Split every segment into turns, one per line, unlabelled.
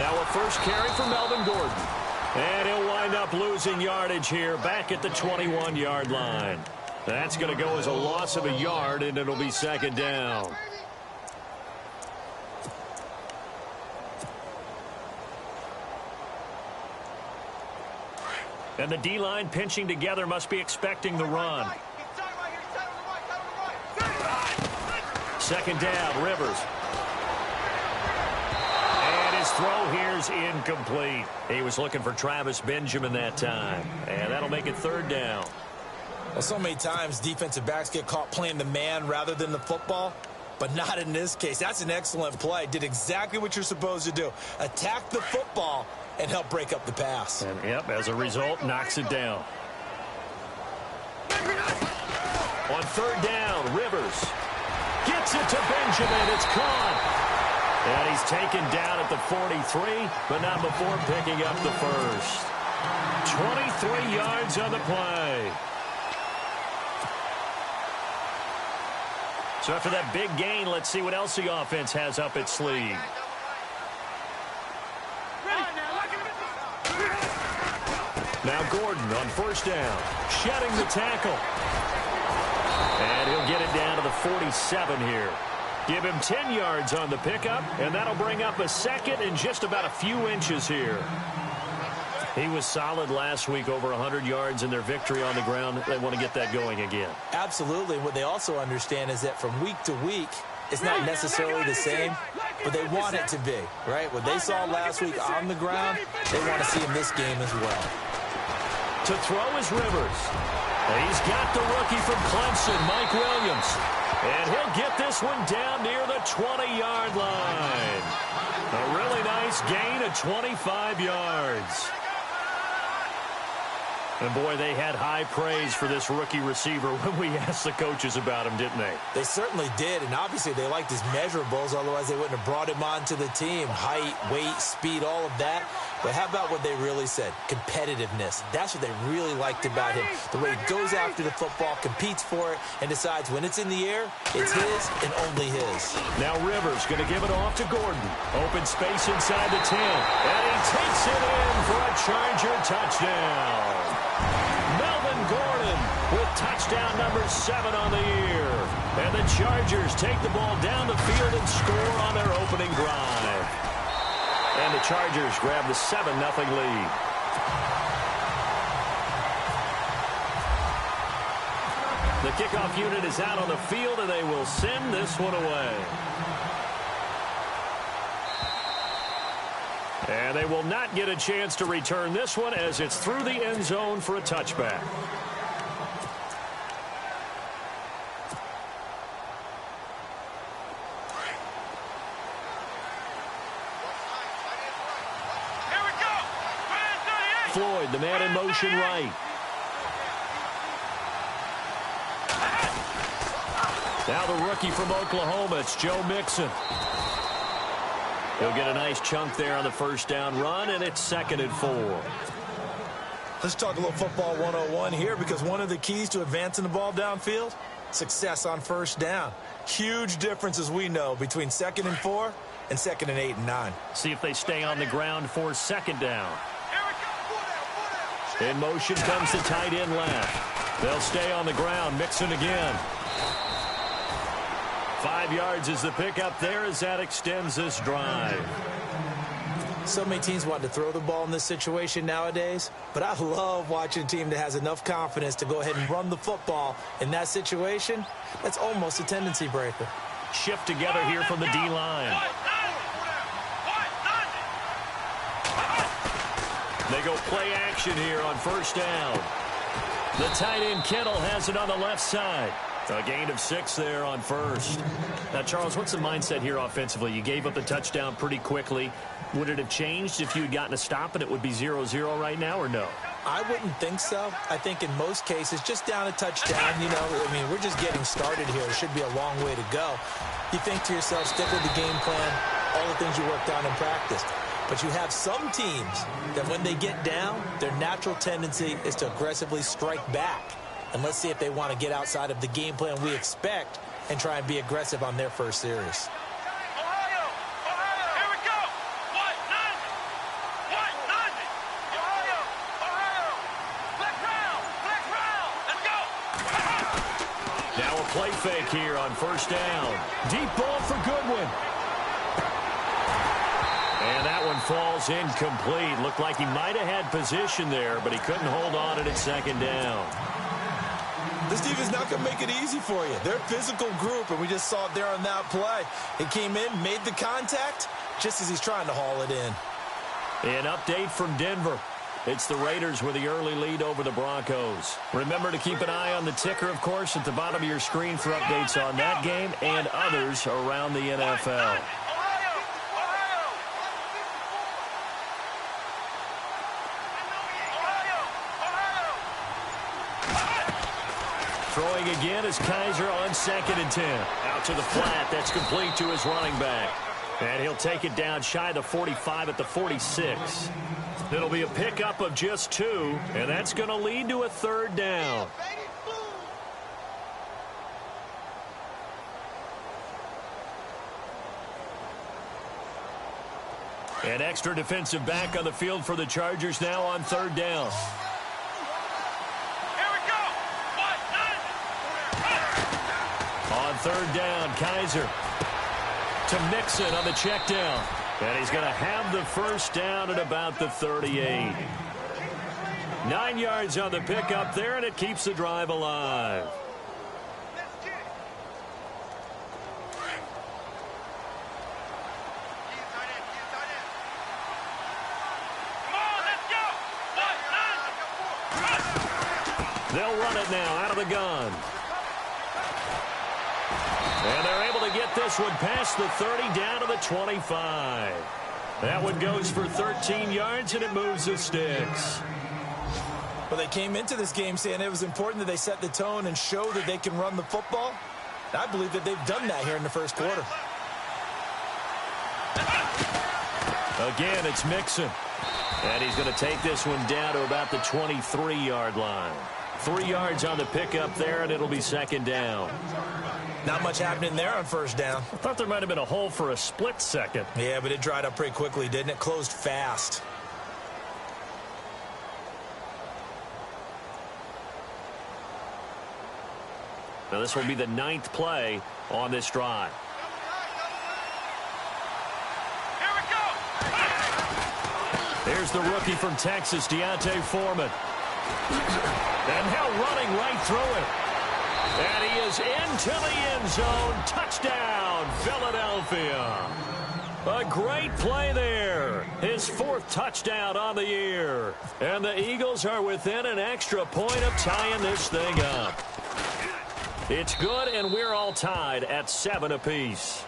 Now a first carry for Melvin Gordon. And he'll wind up losing yardage here back at the 21-yard line. That's going to go as a loss of a yard, and it'll be second down. And the D-line pinching together must be expecting the run. Second down, Rivers. And his throw here's incomplete. He was looking for Travis Benjamin that time. And that'll make it third down.
Well, so many times defensive backs get caught playing the man rather than the football, but not in this case. That's an excellent play. Did exactly what you're supposed to do. Attack the football and help break up the pass.
And, yep, as a result, knocks it down. On third down, Rivers gets it to Benjamin. It's caught. And he's taken down at the 43, but not before picking up the first. 23 yards on the play. So after that big gain, let's see what else the offense has up its sleeve. Now Gordon on first down, shedding the tackle. And he'll get it down to the 47 here. Give him 10 yards on the pickup, and that'll bring up a second and just about a few inches here. He was solid last week, over 100 yards in their victory on the ground. They want to get that going again.
Absolutely. What they also understand is that from week to week, it's not necessarily the same, but they want it to be, right? What they saw last week on the ground, they want to see in this game as well.
To throw is Rivers. He's got the rookie from Clemson, Mike Williams. And he'll get this one down near the 20-yard line. A really nice gain of 25 yards. And, boy, they had high praise for this rookie receiver when we asked the coaches about him, didn't they?
They certainly did, and obviously they liked his measurables, otherwise they wouldn't have brought him onto the team. Height, weight, speed, all of that. But how about what they really said? Competitiveness. That's what they really liked about him. The way he goes after the football, competes for it, and decides when it's in the air, it's his and only his.
Now Rivers going to give it off to Gordon. Open space inside the 10. And he takes it in for a Charger touchdown. Melvin Gordon with touchdown number 7 on the year. And the Chargers take the ball down the field and score on their opening drive. And the Chargers grab the 7-0 lead. The kickoff unit is out on the field, and they will send this one away. And they will not get a chance to return this one as it's through the end zone for a touchback. Floyd, the man in motion right. Now the rookie from Oklahoma, it's Joe Mixon. He'll get a nice chunk there on the first down run, and it's 2nd and 4.
Let's talk a little football 101 here, because one of the keys to advancing the ball downfield, success on first down. Huge difference, as we know, between 2nd and 4 and 2nd and 8 and 9.
See if they stay on the ground for 2nd down. In motion comes the tight end left. They'll stay on the ground. Mixon again. 5 yards is the pickup there as that extends this drive.
So many teams want to throw the ball in this situation nowadays, but I love watching a team that has enough confidence to go ahead and run the football in that situation. That's almost a tendency breaker.
Shift together here from the D-line. They go play action here on first down. The tight end Kittle has it on the left side. A gain of 6 there on first. Now, Charles, what's the mindset here offensively? You gave up the touchdown pretty quickly. Would it have changed if you had gotten a stop and it would be 0-0 right now, or no?
I wouldn't think so. I think in most cases, just down a touchdown, you know, I mean, we're just getting started here. It should be a long way to go. You think to yourself, stick with the game plan, all the things you worked on in practice. But you have some teams that when they get down, their natural tendency is to aggressively strike back. And let's see if they want to get outside of the game plan we expect and try and be aggressive on their first series.
play fake here on first down. Deep ball for Goodwin. And that one falls incomplete. Looked like he might have had position there, but he couldn't hold on at second down.
This defense not going to make it easy for you. They're a physical group, and we just saw it there on that play. He came in, made the contact, just as he's trying to haul it in.
An update from Denver. It's the Raiders with the early lead over the Broncos. Remember to keep an eye on the ticker, of course, at the bottom of your screen for updates on that game and others around the NFL. Throwing again is Kaiser on 2nd and 10. Out to the flat. That's complete to his running back. And he'll take it down shy of the 45 at the 46. It'll be a pickup of just 2, and that's going to lead to a 3rd down. An extra defensive back on the field for the Chargers now on 3rd down. On 3rd down, Kaiser to Mixon on the check down. And he's going to have the first down at about the 38. 9 yards on the pickup there, and it keeps the drive alive. They'll run it now out of the gun. And they're able to get this one past the 30 down to the 25. That one goes for 13 yards, and it moves the sticks.
Well, they came into this game saying it was important that they set the tone and show that they can run the football. I believe that they've done that here in the first quarter.
Again, it's Mixon. And he's going to take this one down to about the 23-yard line. 3 yards on the pickup there, and it'll be 2nd down.
Not much happening there on 1st down.
I thought there might have been a hole for a split second.
Yeah, but it dried up pretty quickly, didn't it? Closed fast.
Now this will be the 9th play on this drive.
Here we go.
There's the rookie from Texas, Deontay Foreman. And now running right through it. And he is into the end zone. Touchdown, Philadelphia. A great play there. His 4th touchdown on the year. And the Eagles are within an extra point of tying this thing up. It's good, and we're all tied at 7 apiece.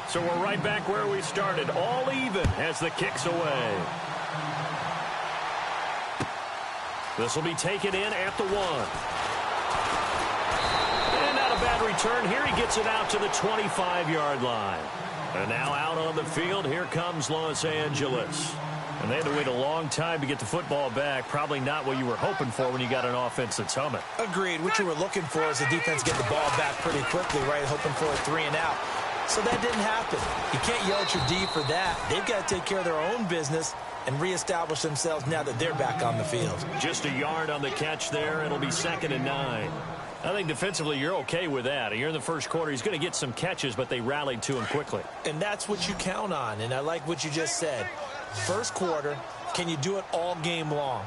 So we're right back where we started, all even as the kick's away. This will be taken in at the 1. And not a bad return here. He gets it out to the 25-yard line. And now out on the field, here comes Los Angeles. And they had to wait a long time to get the football back. Probably not what you were hoping for when you got an offense that's humming.
Agreed. What you were looking for is the defense get the ball back pretty quickly, right? Hoping for a 3 and out. So that didn't happen. You can't yell at your D for that. They've got to take care of their own business and reestablish themselves now that they're back on the field.
Just a yard on the catch there. It'll be 2nd and 9. I think defensively you're okay with that. Here in the first quarter, he's going to get some catches, but they rallied to him quickly.
And that's what you count on, and I like what you just said. First quarter, can you do it all game long?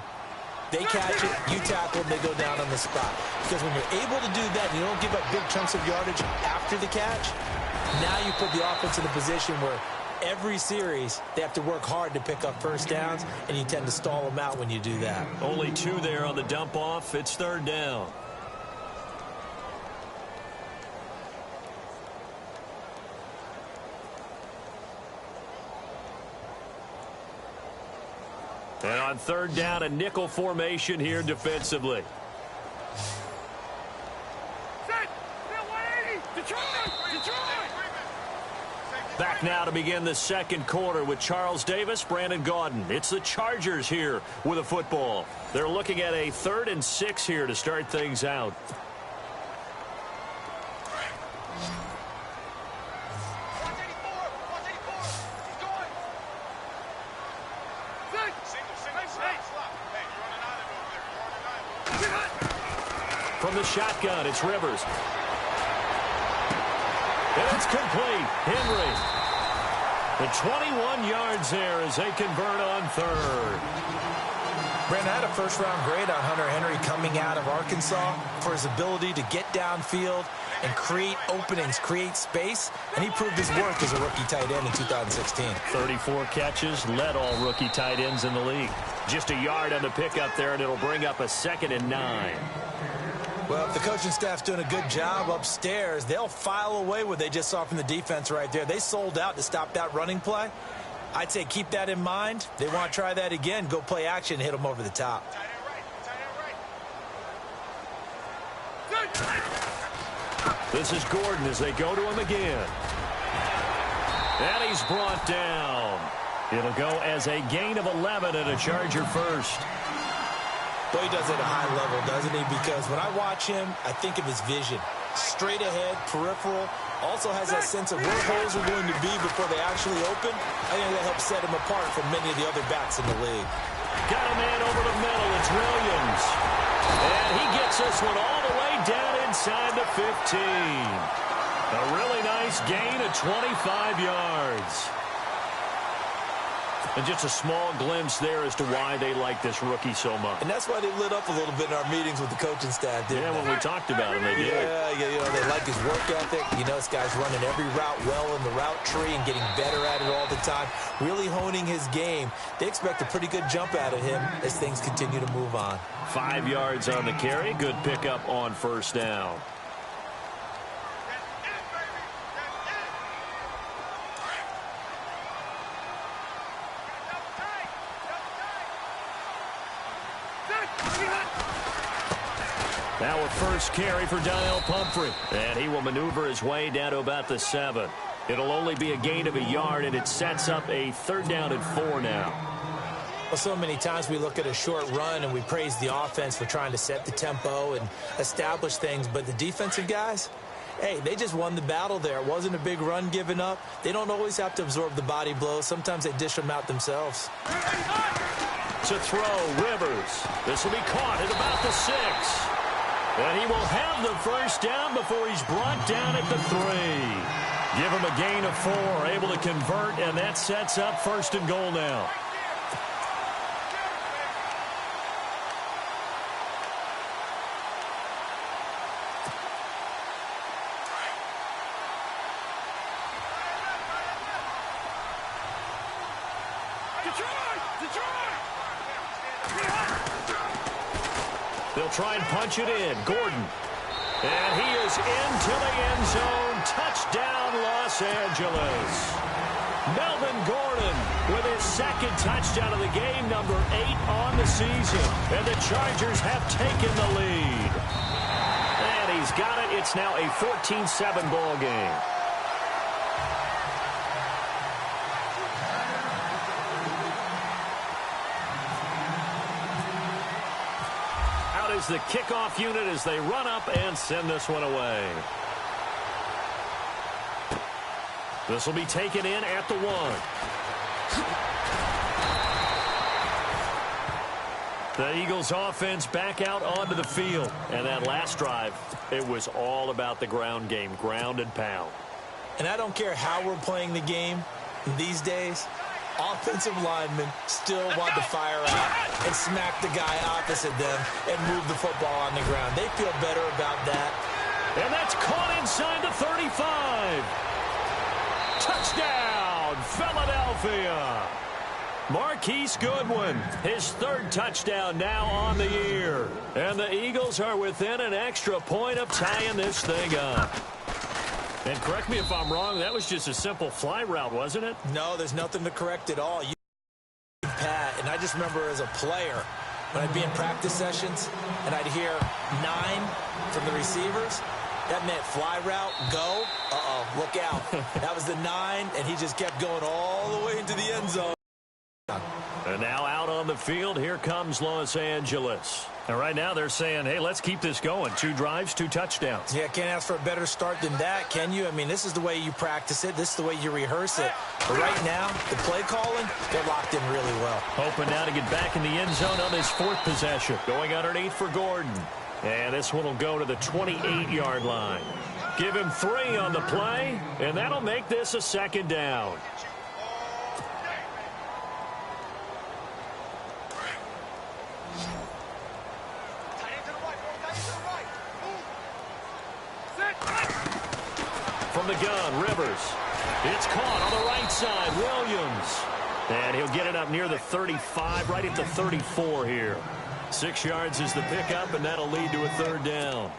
They catch it, you tackle, they go down on the spot. Because when you're able to do that, and you don't give up big chunks of yardage after the catch, now you put the offense in a position where every series they have to work hard to pick up first downs, and you tend to stall them out when you do that.
Only 2 there on the dump off. It's 3rd down. And on 3rd down, a nickel formation here defensively. Back now to begin the second quarter with Charles Davis, Brandon Gaudin. It's the Chargers here with a football. They're looking at a 3rd and 6 here to start things out. From the shotgun, it's Rivers. And it's complete. Henry. The 21 yards there as they convert on third.
Brandon, I had a first-round grade on Hunter Henry coming out of Arkansas for his ability to get downfield and create openings, create space, and he proved his worth as a rookie tight end in 2016.
34 catches, led all rookie tight ends in the league. Just a yard on the pickup there, and it'll bring up a 2nd and 9.
Well, if the coaching staff's doing a good job upstairs, they'll file away what they just saw from the defense right there. They sold out to stop that running play. I'd say keep that in mind. They want to try that again. Go play action, hit them over the top.
This is Gordon as they go to him again. And he's brought down. It'll go as a gain of 11 and a Charger first.
Boy, he does it at a high level, doesn't he? Because when I watch him, I think of his vision. Straight ahead, peripheral. Also has that sense of where holes are going to be before they actually open. I think that helps set him apart from many of the other backs in the league.
Got a man over the middle. It's Williams. And he gets this one all the way down inside the 15. A really nice gain of 25 yards. And just a small glimpse there as to why they like this rookie so much.
And that's why they lit up a little bit in our meetings with the coaching staff, didn't they?
Yeah, when we talked about him, they did.
Yeah, you know, they like his work ethic. You know, this guy's running every route well in the route tree and getting better at it all the time, really honing his game. They expect a pretty good jump out of him as things continue to move on.
5 yards on the carry. Good pickup on first down. Now a first carry for Daniel Pumphrey. And he will maneuver his way down to about the 7. It'll only be a gain of a yard, and it sets up a 3rd down and 4 now.
Well, so many times we look at a short run and we praise the offense for trying to set the tempo and establish things. But the defensive guys, hey, they just won the battle there. It wasn't a big run given up. They don't always have to absorb the body blows. Sometimes they dish them out themselves.
To throw, Rivers. This will be caught at about the 6. And he will have the first down before he's brought down at the 3. Give him a gain of 4, able to convert, and that sets up 1st and goal now. They'll try and punch it in. Gordon. And he is into the end zone. Touchdown, Los Angeles. Melvin Gordon with his 2nd touchdown of the game, number 8 on the season. And the Chargers have taken the lead. And he's got it. It's now a 14-7 ball game. Is the kickoff unit as they run up and send this one away. This will be taken in at the 1. The Eagles offense back out onto the field. And that last drive, it was all about the ground game, ground and pound.
And I don't care how we're playing the game these days. Offensive linemen still want to fire out and smack the guy opposite them and move the football on the ground. They feel better about that.
And that's caught inside the 35. Touchdown, Philadelphia. Marquise Goodwin, his 3rd touchdown now on the year. And the Eagles are within an extra point of tying this thing up. And correct me if I'm wrong, that was just a simple fly route, wasn't it?
No, there's nothing to correct at all. Pat, and I just remember as a player, when I'd be in practice sessions and I'd hear 9 from the receivers, that meant fly route, go, look out. That was the 9, and he just kept going all the way into the end zone.
And now out on the field. Here comes Los Angeles. And right now they're saying, hey, let's keep this going. 2 drives, 2 touchdowns.
Yeah, can't ask for a better start than that, can you? I mean, this is the way you practice it. This is the way you rehearse it. But right now, the play calling, they're locked in really well.
Hoping now to get back in the end zone on his 4th possession. Going underneath for Gordon. And this one will go to the 28-yard line. Give him 3 on the play, and that'll make this a 2nd down. From the gun, Rivers. It's caught on the right side, Williams. And he'll get it up near the 35, right at the 34 here. 6 yards is the pickup, and that'll lead to a 3rd down.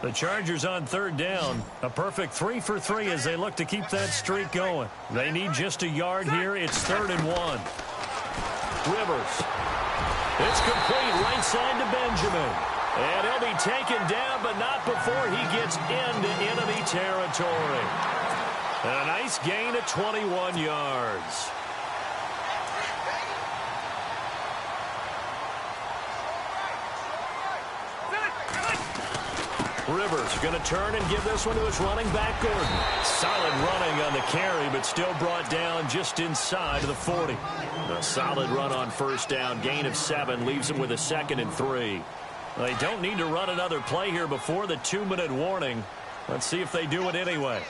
The Chargers on 3rd down. A perfect 3 for 3 as they look to keep that streak going. They need just a yard here. It's 3rd and 1. Rivers. It's complete right side to Benjamin. And he'll be taken down, but not before he gets into enemy territory. And a nice gain of 21 yards. Rivers going to turn and give this one to his running back, Gordon. Solid running on the carry, but still brought down just inside of the 40. A solid run on 1st down. Gain of 7 leaves him with a 2nd and 3. They don't need to run another play here before the 2-minute warning. Let's see if they do it anyway.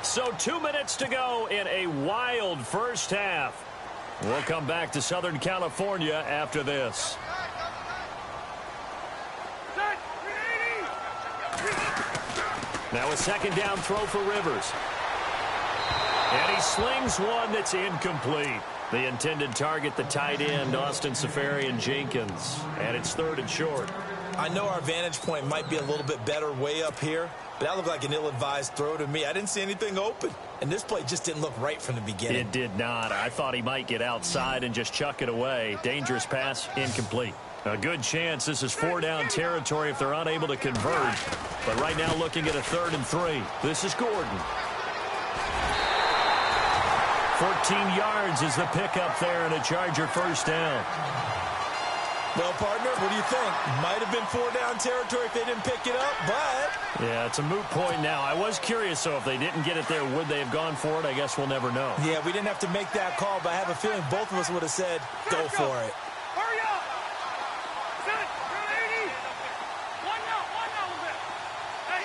So 2 minutes to go in a wild first half. We'll come back to Southern California after this. Now a 2nd down throw for Rivers. And he slings one that's incomplete. The intended target, the tight end, Austin Safarian-Jenkins. And it's 3rd and short.
I know our vantage point might be a little bit better way up here, but that looked like an ill-advised throw to me. I didn't see anything open, and this play just didn't look right from the beginning.
It did not. I thought he might get outside and just chuck it away. Dangerous pass, incomplete. A good chance this is 4-down territory if they're unable to convert. But right now looking at a 3rd and 3. This is Gordon. 14 yards is the pickup there and a Charger 1st down.
Well, partner, what do you think? Might have been 4-down territory if they didn't pick it up, but...
Yeah, it's a moot point now. I was curious, so if they didn't get it there, would they have gone for it? I guess we'll never know.
Yeah, we didn't have to make that call, but I have a feeling both of us would have said, go for it.
Hurry up! Set it! You're 80! One now, Hey,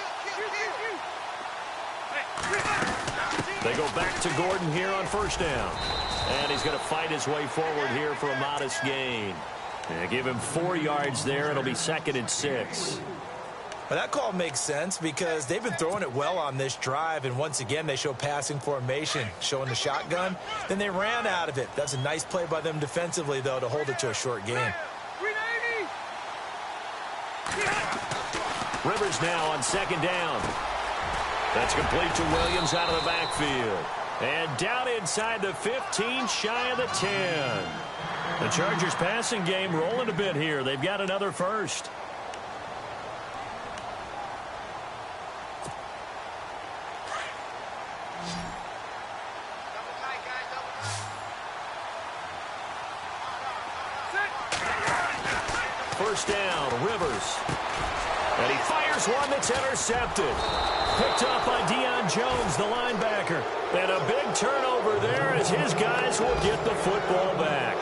They go back to Gordon here on 1st down. And he's going to fight his way forward here for a modest gain. And give him 4 yards there. It'll be 2nd and 6.
Well, that call makes sense because they've been throwing it well on this drive, and once again they show passing formation, showing the shotgun. Then they ran out of it. That's a nice play by them defensively, though, to hold it to a short game.
Rivers now on 2nd down. That's complete to Williams out of the backfield. And down inside the 15, shy of the 10. The Chargers passing game rolling a bit here. They've got another 1st. First down, Rivers. And he fires one that's intercepted. Picked up by Deion Jones, the linebacker. And a big turnover there as his guys will get the football back.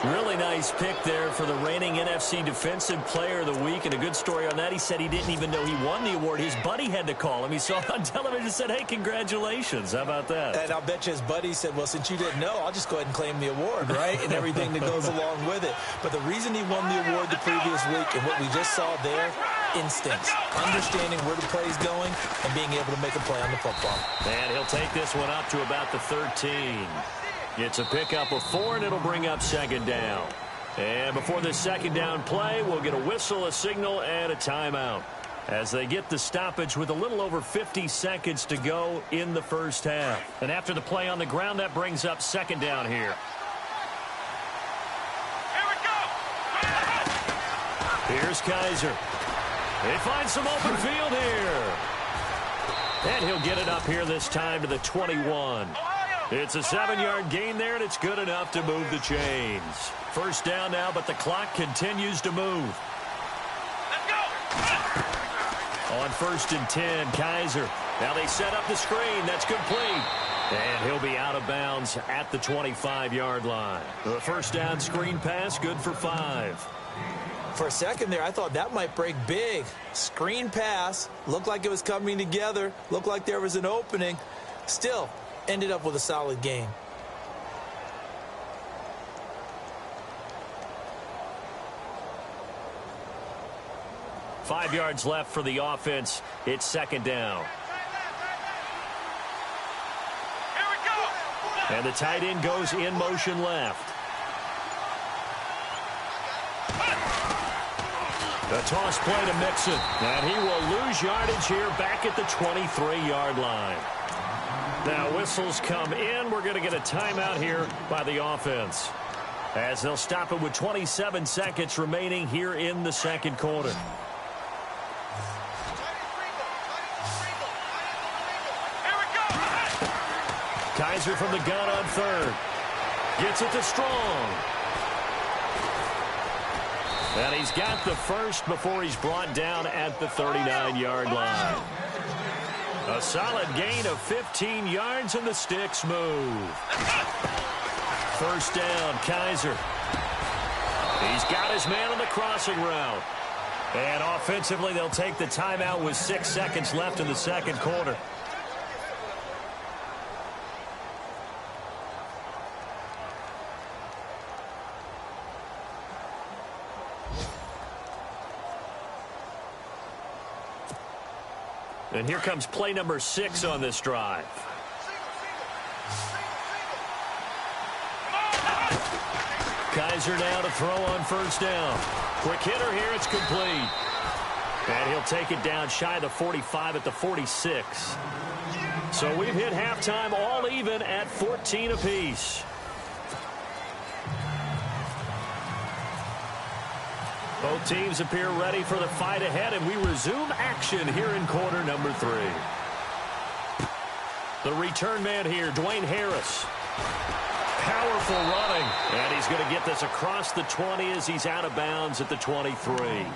Really nice pick there for the reigning NFC Defensive Player of the Week. And a good story on that. He said he didn't even know he won the award. His buddy had to call him. He saw it on television and said, hey, congratulations. How about that?
And I'll bet you his buddy said, well, since you didn't know, I'll just go ahead and claim the award, right? And everything that goes along with it. But the reason he won the award the previous week and what we just saw there, instincts, understanding where the play is going and being able to make a play on the football.
And he'll take this one up to about the 13. It's a pickup of 4, and it'll bring up 2nd down. And before this 2nd down play, we'll get a whistle, a signal, and a timeout. as they get the stoppage with a little over 50 seconds to go in the first half. And after the play on the ground, that brings up second down here.
Here we go.
Here's Kaiser. They find some open field here. And he'll get it up here this time to the 21. It's a 7-yard gain there, and it's good enough to move the chains. First down now, but the clock continues to move.
Let's go.
On 1st and 10, Kaiser. Now they set up the screen. That's complete. And he'll be out of bounds at the 25-yard line. The first down screen pass, good for 5.
For a second there, I thought that might break big. Screen pass. Looked like it was coming together. Looked like there was an opening. Still, ended up with a solid gain.
Five yards left for the offense. It's second down.
Here we go.
And the tight end goes in motion left. The toss play to Mixon. And he will lose yardage here back at the 23-yard line. Now whistles come in. We're going to get a timeout here by the offense, as they'll stop it with 27 seconds remaining here in the second quarter. Kaiser from the gun on 3rd. Gets it to Strong. And he's got the first before he's brought down at the 39-yard line. A solid gain of 15 yards, and the sticks move. First down, Kaiser. He's got his man on the crossing route. And offensively, they'll take the timeout with 6 seconds left in the second quarter. And here comes play number 6 on this drive. Kaiser now to throw on first down. Quick hitter here, it's complete. And he'll take it down shy of the 45 at the 46. So we've hit halftime all even at 14 apiece. Both teams appear ready for the fight ahead, and we resume action here in quarter number 3. The return man here, Dwayne Harris. Powerful running, and he's going to get this across the 20 as he's out of bounds at the 23.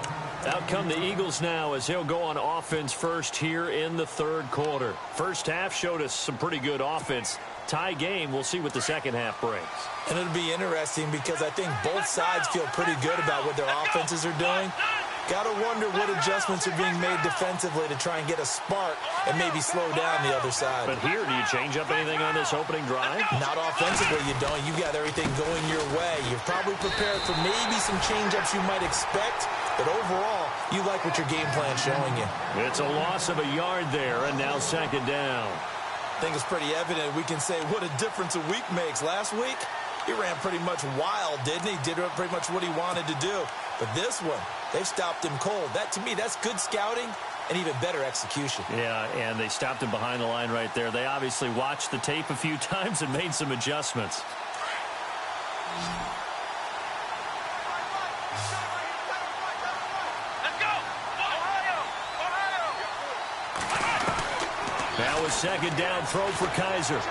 Out come the Eagles now as he'll go on offense first here in the third quarter. First half showed us some pretty good offense. Tie game, we'll see what the second half brings.
And it'll be interesting because I think both sides feel pretty good about what their offenses are doing. Got to wonder what adjustments are being made defensively to try and get a spark and maybe slow down the other side.
But here, do you change up anything on this opening drive?
Not offensively, you don't. You got everything going your way. You're probably prepared for maybe some change-ups you might expect, but overall, you like what your game plan's showing you.
It's a loss of a yard there, and now second down.
I think it's pretty evident we can say what a difference a week makes. Last week, he ran pretty much wild, didn't he? Did pretty much what he wanted to do. But this one, they've stopped him cold. That, to me, that's good scouting and even better execution.
Yeah, and they stopped him behind the line right there. They obviously watched the tape a few times and made some adjustments.
Let's go. Ohio.
Now a second down throw for Kaiser.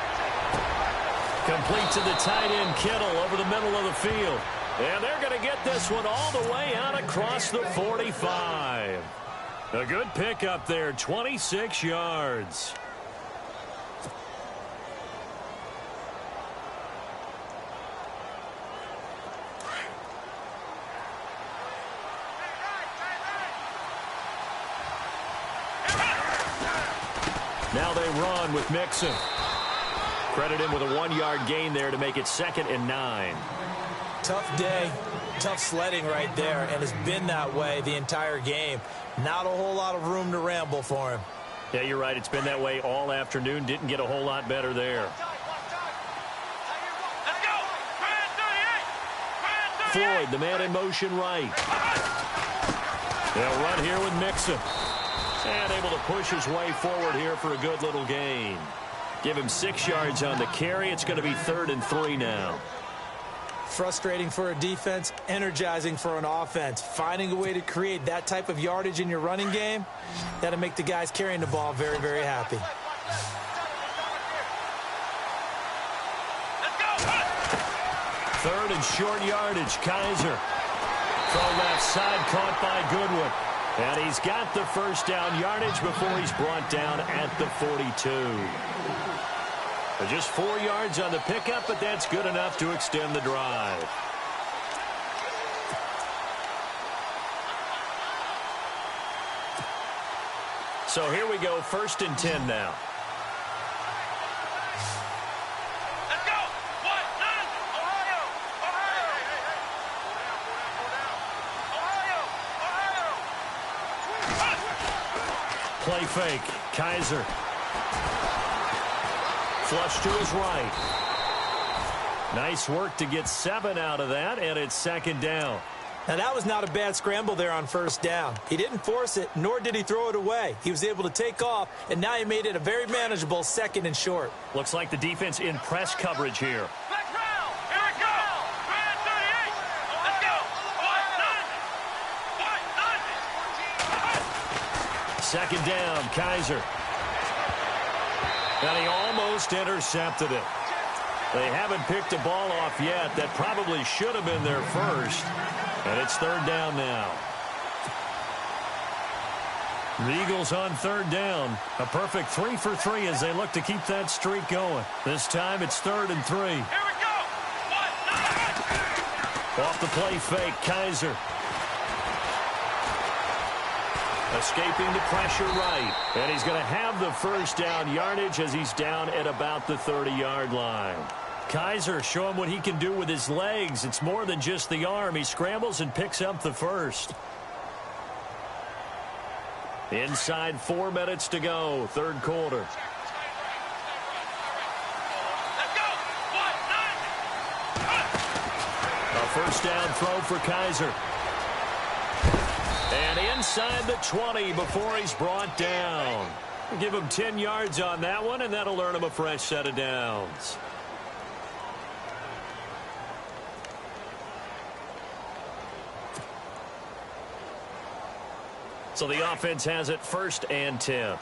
Complete to the tight end, Kittle, over the middle of the field. And they're going to get this one all the way out across the 45. A good pickup there, 26 yards. Now they run with Mixon. Credit him with a 1-yard gain there to make it 2nd and 9.
Tough day, tough sledding right there, and it's been that way the entire game. Not a whole lot of room to ramble for him.
Yeah, you're right. It's been that way all afternoon. Didn't get a whole lot better there.
Let's go.
Floyd, the man in motion right. They'll run here with Mixon. And able to push his way forward here for a good little gain. Give him 6 yards on the carry. It's going to be 3rd and 3 now.
Frustrating for a defense, energizing for an offense. Finding a way to create that type of yardage in your running game, that'll make the guys carrying the ball very, very happy.
Third and short yardage, Kaiser. Throw left side, caught by Goodwin. And he's got the first down yardage before he's brought down at the 42. Just 4 yards on the pickup, but that's good enough to extend the drive. So here we go, 1st and 10 now.
Let's go. What? None. Ohio. Ohio.
Play fake. Kaiser. Flush to his right. Nice work to get 7 out of that, and it's 2nd down.
Now, that was not a bad scramble there on 1st down. He didn't force it, nor did he throw it away. He was able to take off, and now he made it a very manageable 2nd and short.
Looks like the defense in press coverage here.
Black round. Here we go. Grand 38. Let's go. What? None.
2nd down, Kaiser. And he almost intercepted it. They haven't picked a ball off yet. That probably should have been their first. And it's 3rd down now. The Eagles on 3rd down. A perfect 3 for 3 as they look to keep that streak going. This time it's 3rd and 3.
Here we go. What? None.
Off the play fake, Kaiser. Escaping the pressure right. And he's going to have the first down yardage as he's down at about the 30-yard line. Kaiser showing what he can do with his legs. It's more than just the arm. He scrambles and picks up the first. Inside 4 minutes to go, 3rd quarter.
Let's go. What? None.
A first down throw for Kaiser. And inside the 20 before he's brought down. Give him 10 yards on that one, and that'll earn him a fresh set of downs. So the offense has it 1st and 10.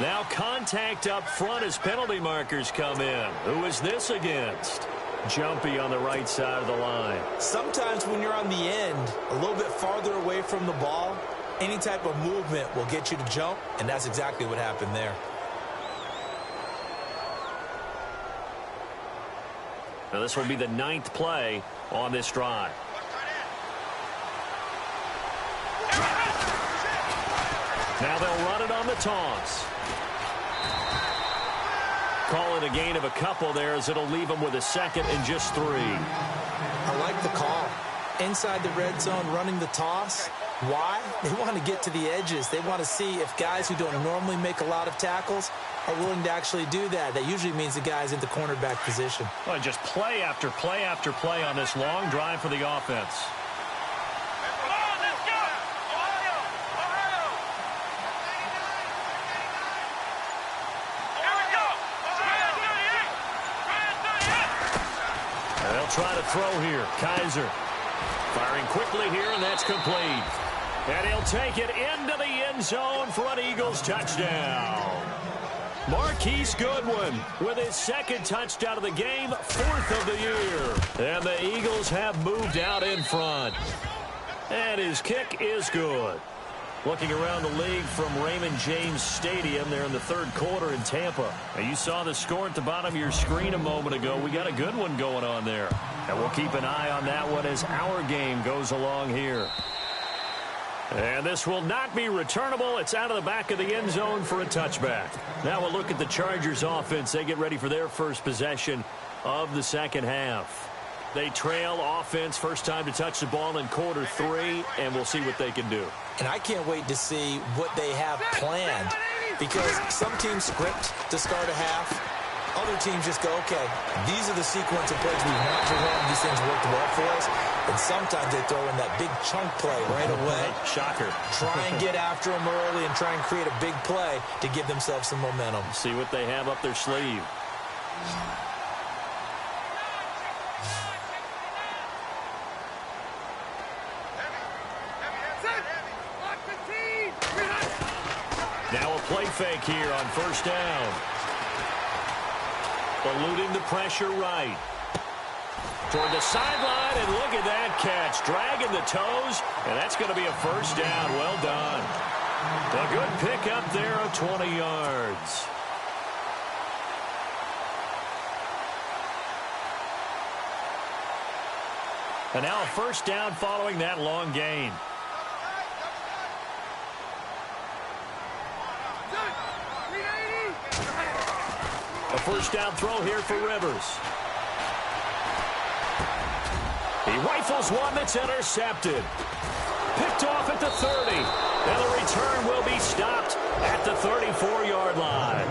Now contact up front as penalty markers come in. Who is this against? Jumpy on the right side of the line.
Sometimes when you're on the end, a little bit farther away from the ball, any type of movement will get you to jump, and that's exactly what happened there.
Now this will be the 9th play on this drive. Now they'll run it on the toss. Call it a gain of a couple there as it'll leave them with a 2nd and just 3.
I like the call. Inside the red zone, running the toss. Why? They want to get to the edges. They want to see if guys who don't normally make a lot of tackles are willing to actually do that. That usually means the guy's in the cornerback position.
Well, just play after play after play on this long drive for the offense. They'll try to throw here. Kaiser firing quickly here, and that's complete. And he'll take it into the end zone for an Eagles touchdown. Marquise Goodwin with his 2nd touchdown of the game, 4th of the year. And the Eagles have moved out in front. And his kick is good. Looking around the league from Raymond James Stadium there in the 3rd quarter in Tampa. Now, you saw the score at the bottom of your screen a moment ago. We got a good one going on there. And we'll keep an eye on that one as our game goes along here. And this will not be returnable. It's out of the back of the end zone for a touchback. Now we'll look at the Chargers offense. They get ready for their first possession of the 2nd half. They trail offense, first time to touch the ball in quarter 3, and we'll see what they can do.
And I can't wait to see what they have planned, because some teams script to start a half. Other teams just go, okay, these are the sequence of plays we want to run. These things worked well for us. And sometimes they throw in that big chunk play right away.
Shocker.
Try and get after them early and try and create a big play to give themselves some momentum.
See what they have up their sleeve. Now a play fake here on first down. Eluding the pressure right. Toward the sideline, and look at that catch. Dragging the toes, and that's going to be a first down. Well done. A good pickup there of 20 yards. And now a first down following that long gain. A first down throw here for Rivers. He rifles one that's intercepted. Picked off at the 30. And the return will be stopped at the 34-yard line.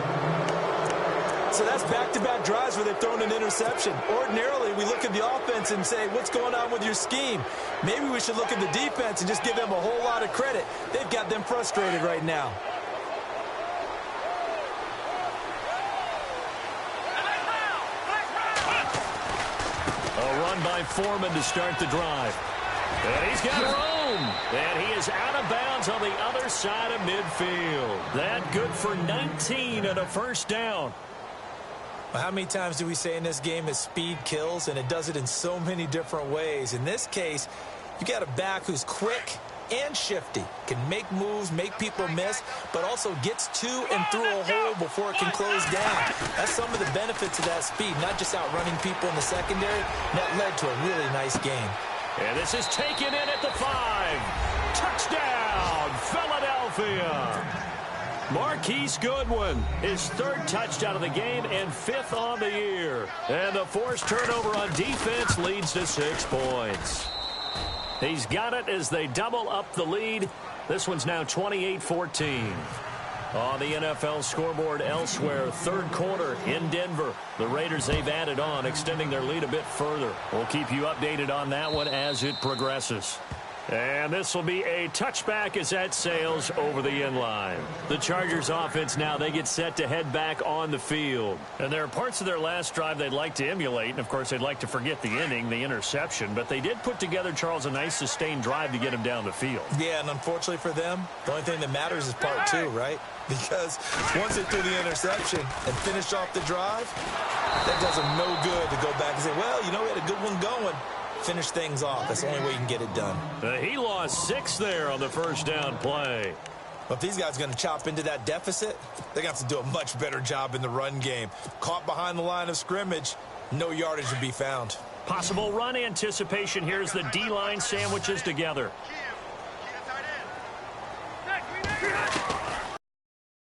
So that's back-to-back drives where they've thrown an interception. Ordinarily, we look at the offense and say, what's going on with your scheme? Maybe we should look at the defense and just give them a whole lot of credit. They've got them frustrated right now.
By Foreman to start the drive. And he's got room. And he is out of bounds on the other side of midfield. That good for 19 and a first down.
Well, how many times do we say in this game that speed kills? And it does it in so many different ways. In this case, you got a back who's quick and shifty, can make moves, make people miss, but also gets to and through a hole before it can close down. That's some of the benefits of that speed, not just outrunning people in the secondary. That led to a really nice game.
And this is taken in at the 5. Touchdown, Philadelphia. Marquise Goodwin, his third touchdown of the game and 5th on the year. And the forced turnover on defense leads to 6 points. He's got it as they double up the lead. This one's now 28-14. On the NFL scoreboard elsewhere, third quarter in Denver. The Raiders, they've added on, extending their lead a bit further. We'll keep you updated on that one as it progresses. And this will be a touchback as that sails over the end line. The Chargers offense now, they get set to head back on the field. And there are parts of their last drive they'd like to emulate. And, of course, they'd like to forget the inning, the interception. But they did put together, Charles, a nice sustained drive to get him down the field.
Yeah, and unfortunately for them, the only thing that matters is part 2, right? Because once they threw the interception and finished off the drive, that does them no good to go back and say, well, you know, we had a good one going. Finish things off. That's the only way you can get it done.
He lost 6 there on the first down play.
Well, if these guys are going to chop into that deficit, they're going to have to do a much better job in the run game. Caught behind the line of scrimmage, no yardage to be found.
Possible run anticipation. Here's the D-line sandwiches together.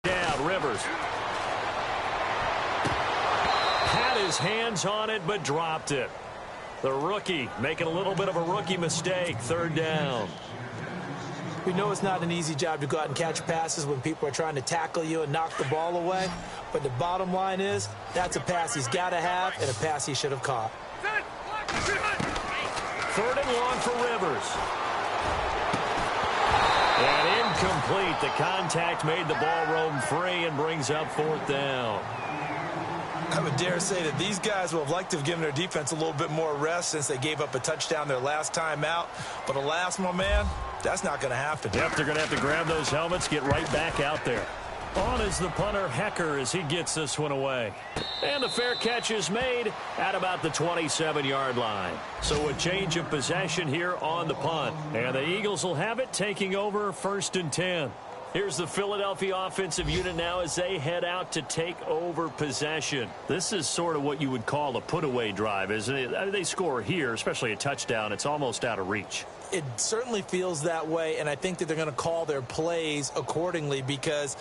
Down, Rivers. Had his hands on it, but dropped it. The rookie making a little bit of a rookie mistake. Third down.
We know it's not an easy job to go out and catch passes when people are trying to tackle you and knock the ball away. But the bottom line is, that's a pass he's got to have and a pass he should have caught.
Third and long for Rivers. And incomplete. The contact made the ball roam free and brings up 4th down.
I would dare say that these guys will have liked to have given their defense a little bit more rest since they gave up a touchdown their last time out. But alas, my man, that's not going to happen.
Yep, they're going to have to grab those helmets, get right back out there. On is the punter, Hecker, as he gets this one away. And the fair catch is made at about the 27-yard line. So a change of possession here on the punt. And the Eagles will have it, taking over 1st and 10. Here's the Philadelphia offensive unit now as they head out to take over possession. This is sort of what you would call a put-away drive, isn't it? I mean, they score here, especially a touchdown. It's almost out of reach.
It certainly feels that way, and I think that they're going to call their plays accordingly because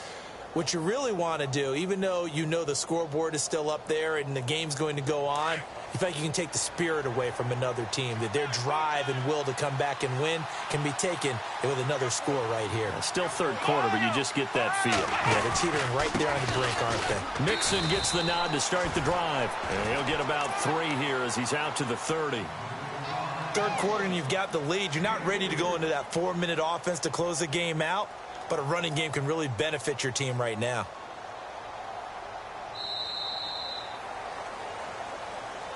what you really want to do, even though you know the scoreboard is still up there and the game's going to go on, You feel like you can take the spirit away from another team, that their drive and will to come back and win can be taken with another score right here.
Still third quarter, but you just get that feel.
Yeah, they're teetering right there on the brink, aren't they?
Mixon gets the nod to start the drive. And he'll get about 3 here as he's out to the 30.
Third quarter and you've got the lead. You're not ready to go into that 4-minute offense to close the game out, but a running game can really benefit your team right now.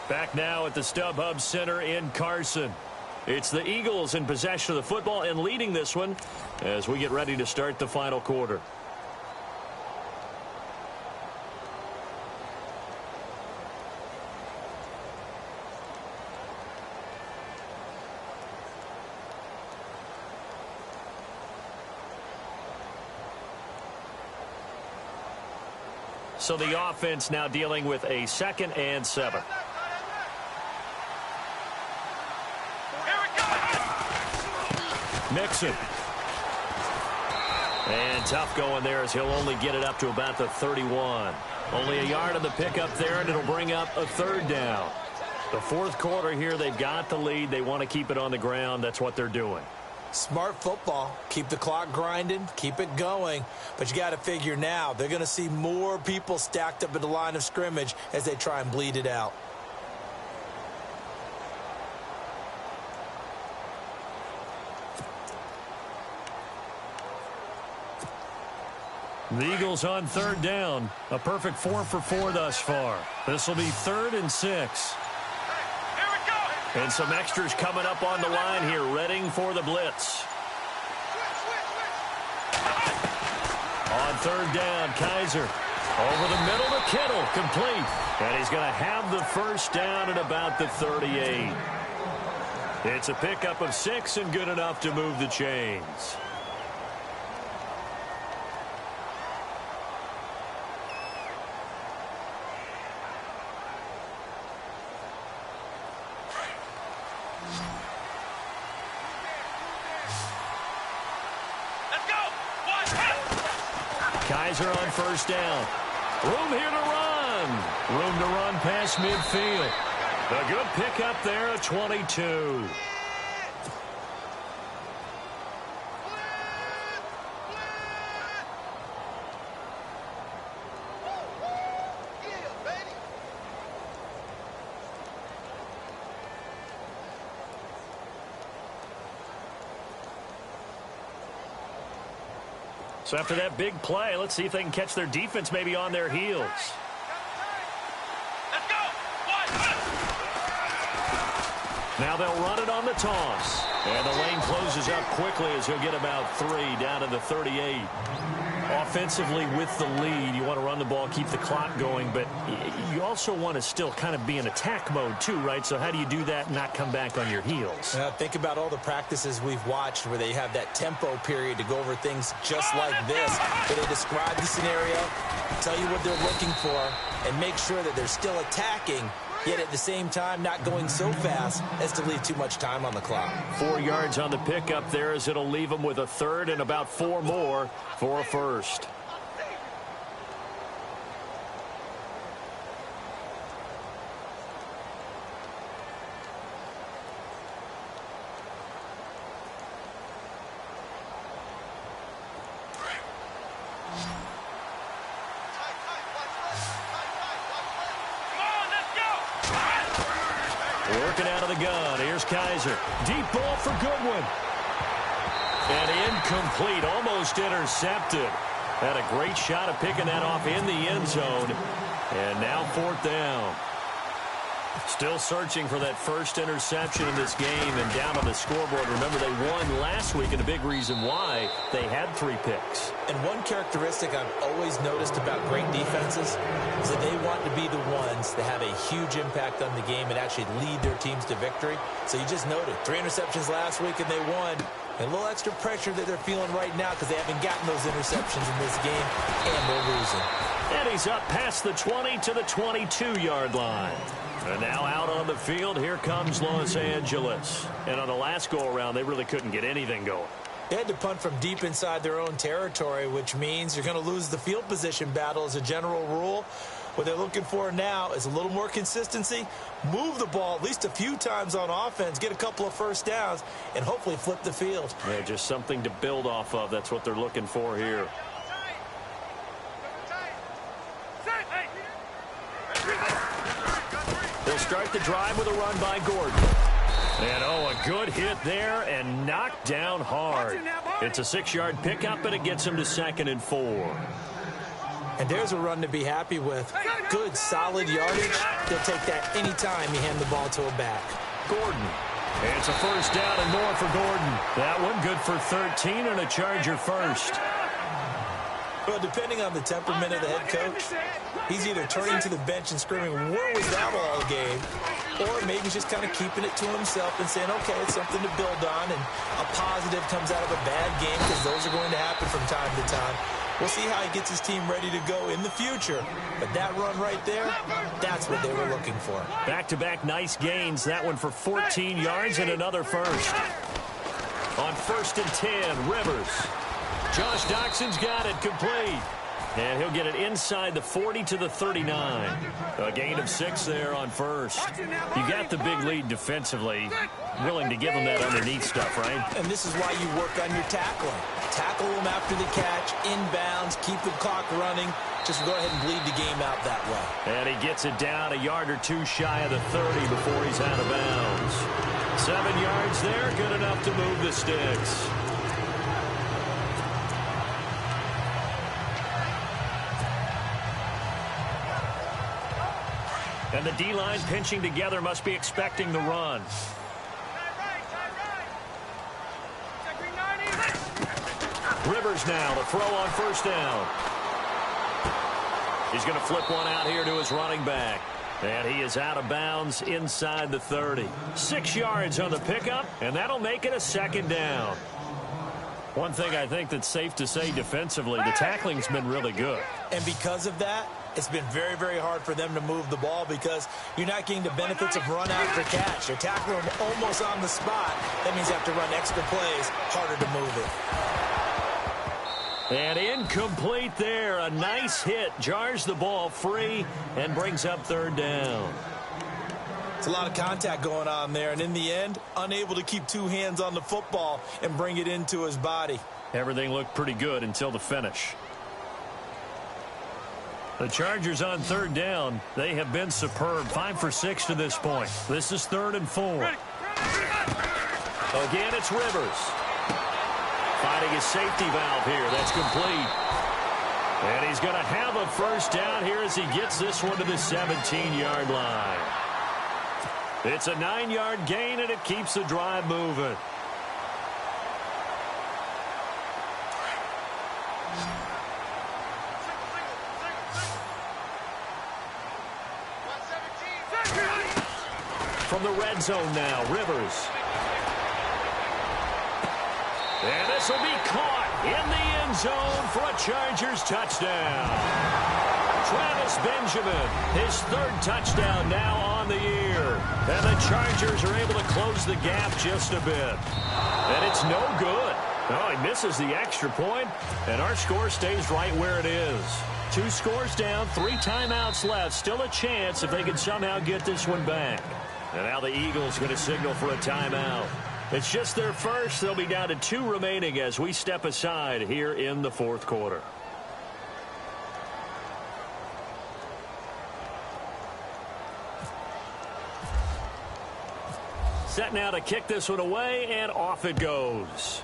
Back now at the StubHub Center in Carson. It's the Eagles in possession of the football and leading this one as we get ready to start the final quarter. So the offense now dealing with a 2nd and 7. Mixon. And tough going there as he'll only get it up to about the 31. Only a yard on the pickup there, and it'll bring up a 3rd down. The 4th quarter here, they've got the lead. They want to keep it on the ground. That's what they're doing.
Smart football. Keep the clock grinding. Keep it going. But you got to figure now, they're going to see more people stacked up at the line of scrimmage as they try and bleed it out.
The Eagles on 3rd down. A perfect 4 for 4 thus far. This will be 3rd and 6. And some extras coming up on the line here, readying for the blitz. On 3rd down, Kaiser. Over the middle to Kittle, complete. And he's going to have the 1st down at about the 38. It's a pickup of 6 and good enough to move the chains. Kaiser on 1st down. Room here to run. Room to run past midfield. A good pickup there at 22. So after that big play, let's see if they can catch their defense maybe on their heels.
Let's go.
Now they'll run it on the toss. And the lane closes up quickly as he'll get about 3 down to the 38. Offensively with the lead, you want to run the ball, keep the clock going, but you also want to still kind of be in attack mode too, right? So how do you do that and not come back on your heels?
Think about all the practices we've watched where they have that tempo period to go over things just like this, where they describe the scenario, tell you what they're looking for, and make sure that they're still attacking, yet at the same time not going so fast as to leave too much time on the clock.
4 yards on the pickup there as it'll leave them with a 3rd and about 4 more for a 1st. Working out of the gun. Here's Kaiser. Deep ball for Goodwin. And incomplete. Almost intercepted. Had a great shot of picking that off in the end zone. And now 4th down. Still searching for that 1st interception in this game and down on the scoreboard. Remember, they won last week, and a big reason why they had 3 picks.
And one characteristic I've always noticed about great defenses is that they want to be the ones that have a huge impact on the game and actually lead their teams to victory. So you just noted 3 interceptions last week and they won. And a little extra pressure that they're feeling right now because they haven't gotten those interceptions in this game, and they're losing.
And he's up past the 20 to the 22-yard line. And now out on the field, here comes Los Angeles. And on the last go-around, they really couldn't get anything going.
They had to punt from deep inside their own territory, which means you're going to lose the field position battle as a general rule. What they're looking for now is a little more consistency, move the ball at least a few times on offense, get a couple of first downs, and hopefully flip the field.
Yeah, just something to build off of. That's what they're looking for here. They'll start the drive with a run by Gordon. And, oh, a good hit there and knocked down hard. It's a 6-yard pickup, and it gets him to 2nd and 4.
And there's a run to be happy with. Good, solid yardage. They'll take that anytime you hand the ball to a back.
Gordon. And it's a first down and more for Gordon. That one good for 13 and a Charger first.
Well, depending on the temperament of the head coach, he's either turning to the bench and screaming, where was that all game? Or maybe just kind of keeping it to himself and saying, okay, it's something to build on, and a positive comes out of a bad game because those are going to happen from time to time. We'll see how he gets his team ready to go in the future. But that run right there, that's what they were looking for.
Back-to-back nice gains. That one for 14 yards and another first. On 1st and 10, Rivers. Josh Doxson's got it complete. And he'll get it inside the 40 to the 39. A gain of 6 there on first. You got the big lead defensively. Willing to give them that underneath stuff, right?
And this is why you work on your tackling. Tackle them after the catch, inbounds, keep the clock running. Just go ahead and bleed the game out that way.
And he gets it down a yard or two shy of the 30 before he's out of bounds. 7 yards there, good enough to move the sticks. And the D-line pinching together must be expecting the run. Rivers now to throw on first down. He's going to flip one out here to his running back. And he is out of bounds inside the 30. 6 yards on the pickup, and that'll make it a 2nd down. One thing I think that's safe to say defensively, the tackling's been really good.
And because of that, it's been very, very hard for them to move the ball because you're not getting the benefits of run after catch. They're tackling them almost on the spot. That means you have to run extra plays, harder to move it.
And incomplete there. A nice hit. Jars the ball free and brings up 3rd down.
It's a lot of contact going on there. And in the end, unable to keep 2 hands on the football and bring it into his body.
Everything looked pretty good until the finish. The Chargers on 3rd down. They have been superb. 5 for 6 to this point. This is 3rd and 4. Again, it's Rivers. Finding his safety valve here. That's complete. And he's going to have a first down here as he gets this one to the 17-yard line. It's a 9-yard gain, and it keeps the drive moving. From the red zone now, Rivers. And this will be caught in the end zone for a Chargers touchdown. Travis Benjamin, his 3rd touchdown now on the year. And the Chargers are able to close the gap just a bit. And it's no good. Oh, he misses the extra point, and our score stays right where it is. 2 scores down, 3 timeouts left. Still a chance if they can somehow get this one back. And now the Eagles going to signal for a timeout. It's just their first. They'll be down to 2 remaining as we step aside here in the 4th quarter. Set now to kick this one away, and off it goes.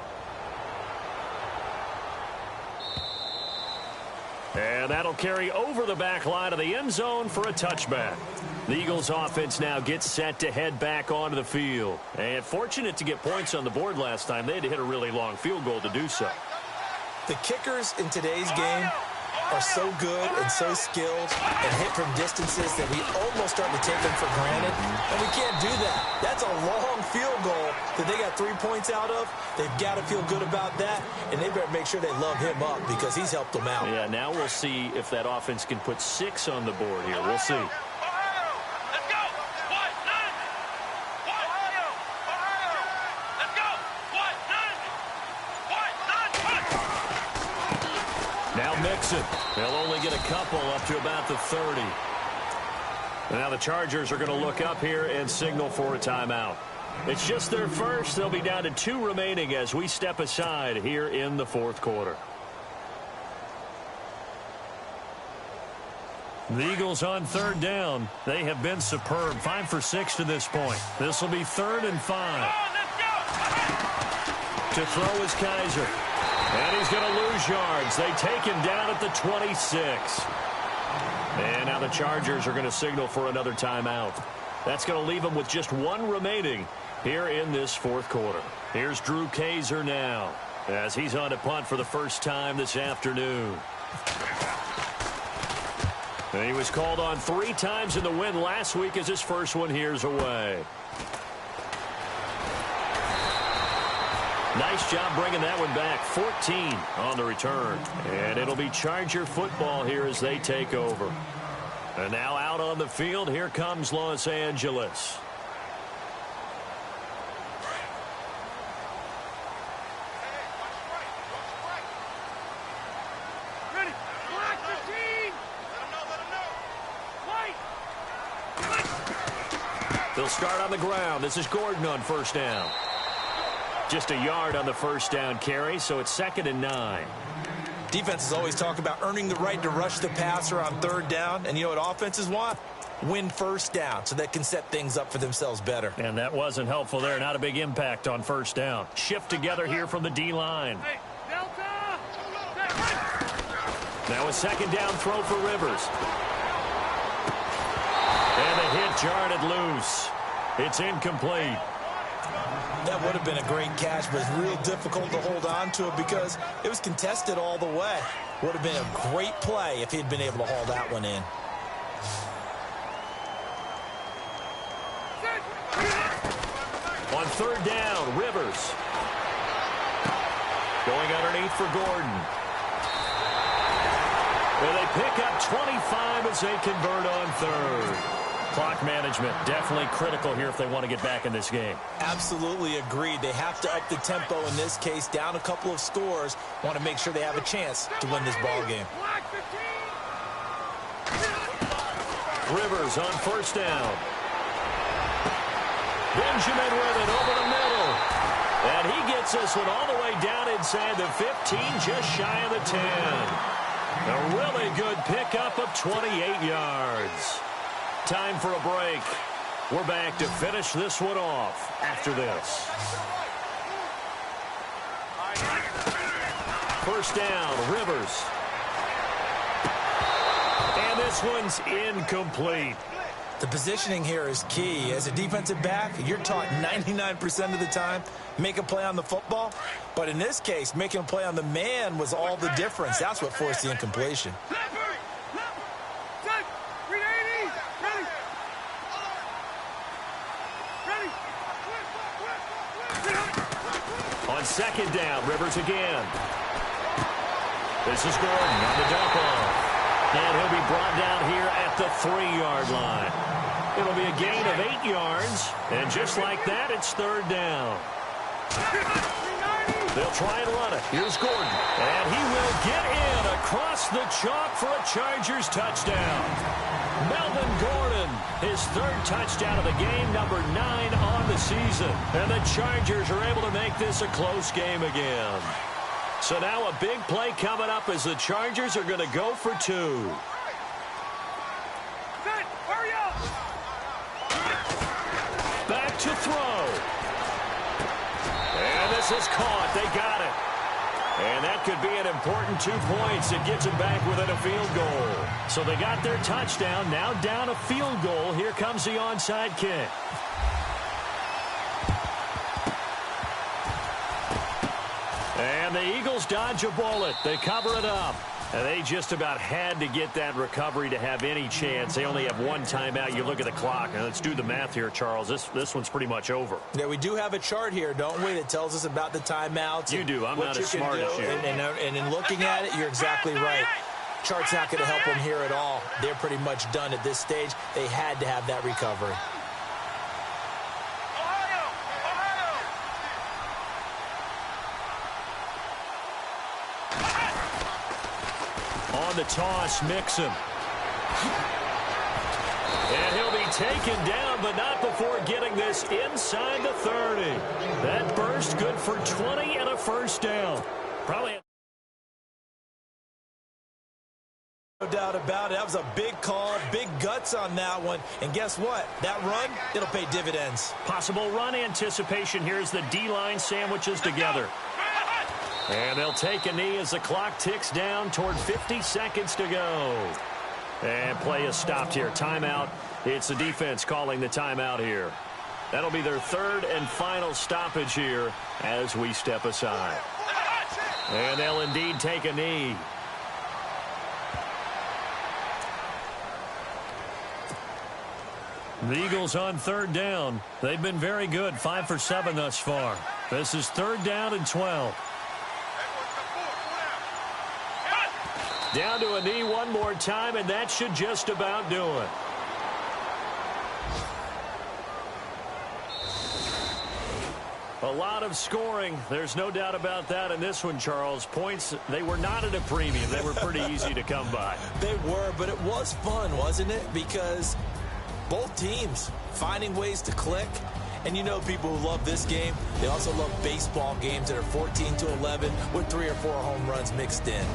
And that'll carry over the back line of the end zone for a touchback. The Eagles offense now gets set to head back onto the field. And fortunate to get points on the board last time. They had to hit a really long field goal to do so.
The kickers in today's game are so good and so skilled and hit from distances that we almost start to take them for granted. And we can't do that. That's a long field goal that they got 3 points out of. They've got to feel good about that, and they better make sure they love him up because he's helped them out.
Yeah, now we'll see if that offense can put 6 on the board here. We'll see. Now mix it. They'll only get a couple up to about the 30. Now the Chargers are going to look up here and signal for a timeout. It's just their first. They'll be down to 2 remaining as we step aside here in the fourth quarter. The Eagles on third down. They have been superb. 5 for 6 to this point. This will be 3rd and 5. To throw is Kaiser. And he's going to lose yards. They take him down at the 26. And now the Chargers are going to signal for another timeout. That's going to leave them with just 1 remaining here in this fourth quarter. Here's Drew Kaiser now as he's on to punt for the first time this afternoon. And he was called on 3 times in the win last week as his first one here's away. Nice job bringing that one back. 14 on the return. And it'll be Charger football here as they take over. And now out on the field, here comes Los Angeles.
Ready. Block the team. Let them know. White.
They'll start on the ground. This is Gordon on first down. Just a yard on the first down carry, so it's 2nd and 9.
Defenses always talk about earning the right to rush the passer on third down. And you know what offenses want? Win first down so they can set things up for themselves better.
And that wasn't helpful there. Not a big impact on first down. Shift together here from the D-line.
Hey, Delta.
Now a 2nd down throw for Rivers. And the hit jarred it loose. It's incomplete.
That would have been a great catch, but it's real difficult to hold on to it because it was contested all the way. Would have been a great play if he'd been able to haul that one in.
On third down, Rivers. Going underneath for Gordon. Well, they pick up 25 as they convert on third. Clock management definitely critical here if they want to get back in this game.
Absolutely agreed. They have to up the tempo in this case, down a couple of scores. Want to make sure they have a chance to win this ball game.
Rivers on first down. Benjamin with it over the middle. And he gets this one all the way down inside the 15, just shy of the 10. A really good pickup of 28 yards. Time for a break. We're back to finish this one off after this. First down, Rivers. And this one's incomplete.
The positioning here is key. As a defensive back, you're taught 99% of the time, make a play on the football. But in this case, making a play on the man was all the difference. That's what forced the incompletion.
On second down, Rivers again. This is Gordon on the dump off. And he'll be brought down here at the 3-yard line. It'll be a gain of 8 yards. And just like that, it's third down. They'll try and run it. Here's Gordon. And he will get in across the chalk for a Chargers touchdown. Melvin Gordon, his 3rd touchdown of the game, number 9 on the season. And the Chargers are able to make this a close game again. So now a big play coming up as the Chargers are going to go for 2.
Hurry up!
Back to throw. And this is caught. They got it. And that could be an important 2 points. It gets them back within a field goal. So they got their touchdown. Now down a field goal. Here comes the onside kick. And the Eagles dodge a bullet. They cover it up. And they just about had to get that recovery to have any chance. They only have 1 timeout. You look at the clock. And let's do the math here, Charles. This one's pretty much over.
Yeah, we do have a chart here, don't we, that tells us about the timeouts.
You do. I'm not as smart as you.
And in looking at it, you're exactly right. Chart's not going to help them here at all. They're pretty much done at this stage. They had to have that recovery.
On the toss, Mixon. And he'll be taken down, but not before getting this inside the 30. That burst good for 20 and a first down. Probably.
No doubt about it. That was a big call, big guts on that one. And guess what? That run, it'll pay dividends.
Possible run anticipation here as the D-line sandwiches together. And they'll take a knee as the clock ticks down toward 50 seconds to go. And play is stopped here. Timeout. It's the defense calling the timeout here. That'll be their third and final stoppage here as we step aside. And they'll indeed take a knee. The Eagles on third down. They've been very good, 5 for 7 thus far. This is third down and 12. Down to a knee one more time, and that should just about do it. A lot of scoring. There's no doubt about that in this one, Charles. Points, they were not at a premium. They were pretty easy to come by.
They were, but it was fun, wasn't it? Because both teams finding ways to click. And you know people who love this game, they also love baseball games that are 14-11 with 3 or 4 home runs mixed in.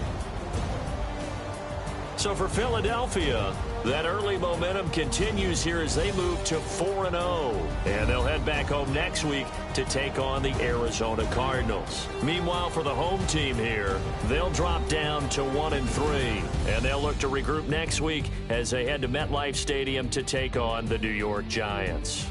So for Philadelphia, that early momentum continues here as they move to 4-0. And they'll head back home next week to take on the Arizona Cardinals. Meanwhile, for the home team here, they'll drop down to 1-3. And they'll look to regroup next week as they head to MetLife Stadium to take on the New York Giants.